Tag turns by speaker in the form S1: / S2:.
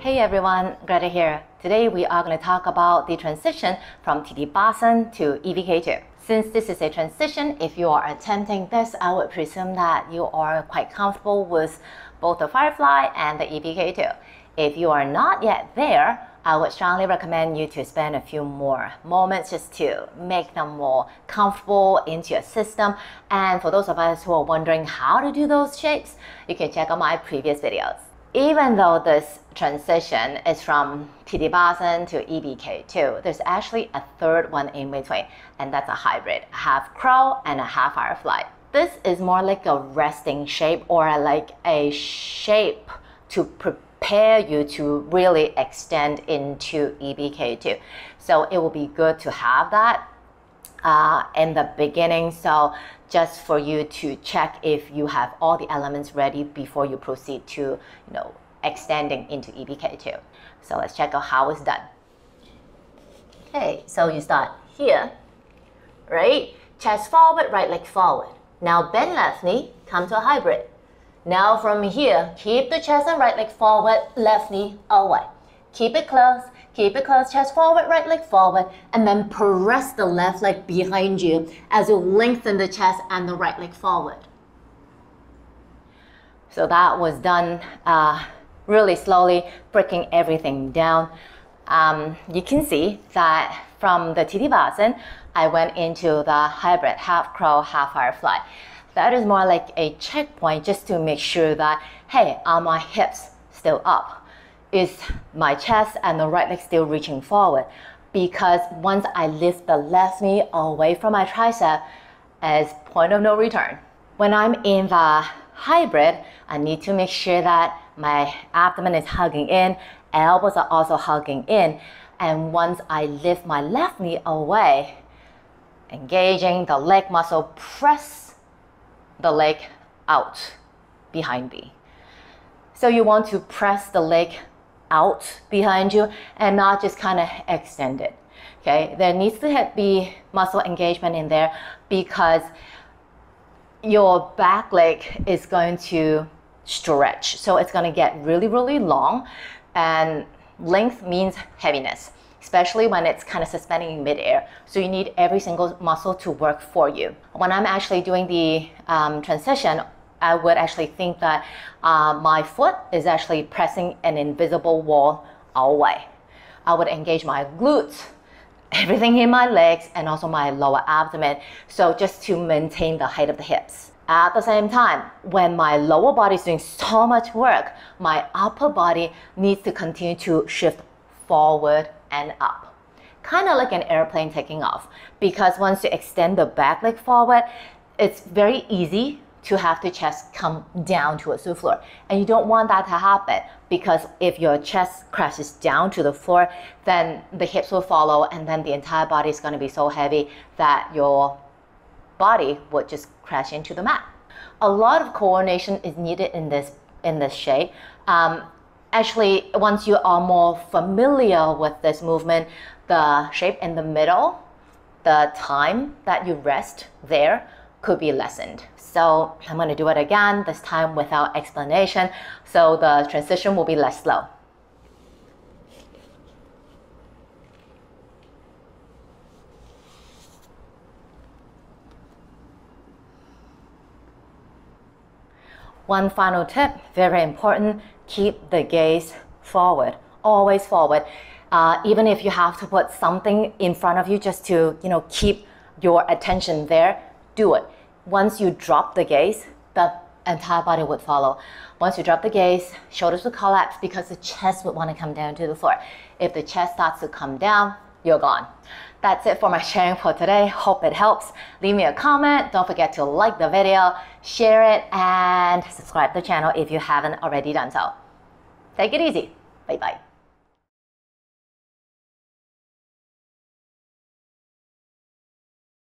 S1: Hey everyone, Greta here. Today we are going to talk about the transition from TD to EPK2. Since this is a transition, if you are attempting this, I would presume that you are quite comfortable with both the FIREFLY and the EPK2. If you are not yet there, I would strongly recommend you to spend a few more moments just to make them more comfortable into your system. And for those of us who are wondering how to do those shapes, you can check out my previous videos. Even though this transition is from TD to EPK2, there's actually a third one in between, and that's a hybrid, a half crow and a half FIREFLY. This is more like a resting shape or like a shape to prepare you to really extend into EPK2. So it will be good to have that in the beginning. So just for you to check if you have all the elements ready before you proceed to, extending into EPK2. So let's check out how it's done. Okay, so you start here, right? Chest forward, right leg forward. Now bend left knee, come to a hybrid. Now from here, keep the chest and right leg forward, left knee away. Keep it close, chest forward, right leg forward, and then press the left leg behind you as you lengthen the chest and the right leg forward. So that was done really slowly, breaking everything down. You can see that from the TD I went into the hybrid, half crow, half FIREFLY. That is more like a checkpoint just to make sure that, hey, are my hips still up? Is my chest and the right leg still reaching forward? Because once I lift the left knee away from my tricep, as point of no return. When I'm in the hybrid, I need to make sure that my abdomen is hugging in, elbows are also hugging in, and once I lift my left knee away, engaging the leg muscle, press the leg out behind me. So you want to press the leg out behind you and not just kind of extend it. Okay, there needs to be muscle engagement in there because your back leg is going to stretch. So it's going to get really, really long, and length means heaviness, especially when it's kind of suspending in midair. So you need every single muscle to work for you. When I'm actually doing the transition, I would actually think that my foot is actually pressing an invisible wall away. I would engage my glutes, everything in my legs, and also my lower abdomen. So just to maintain the height of the hips. At the same time, when my lower body is doing so much work, my upper body needs to continue to shift forward and up. Kind of like an airplane taking off. Because once you extend the back leg forward, it's very easy to have the chest come down towards the floor. And you don't want that to happen, because if your chest crashes down to the floor, then the hips will follow, and then the entire body is going to be so heavy that your body would just crash into the mat. A lot of coordination is needed in this shape. Actually, once you are more familiar with this movement, the shape in the middle, the time that you rest there could be lessened. So I'm going to do it again, this time without explanation, so the transition will be less slow. One final tip, very important, keep the gaze forward, always forward. Even if you have to put something in front of you just to keep your attention there, do it. Once you drop the gaze, the entire body would follow. Once you drop the gaze, shoulders will collapse because the chest would want to come down to the floor. If the chest starts to come down, you're gone. That's it for my sharing for today. Hope it helps. Leave me a comment. Don't forget to like the video, share it, and subscribe to the channel if you haven't already done so. Take it easy. Bye-bye.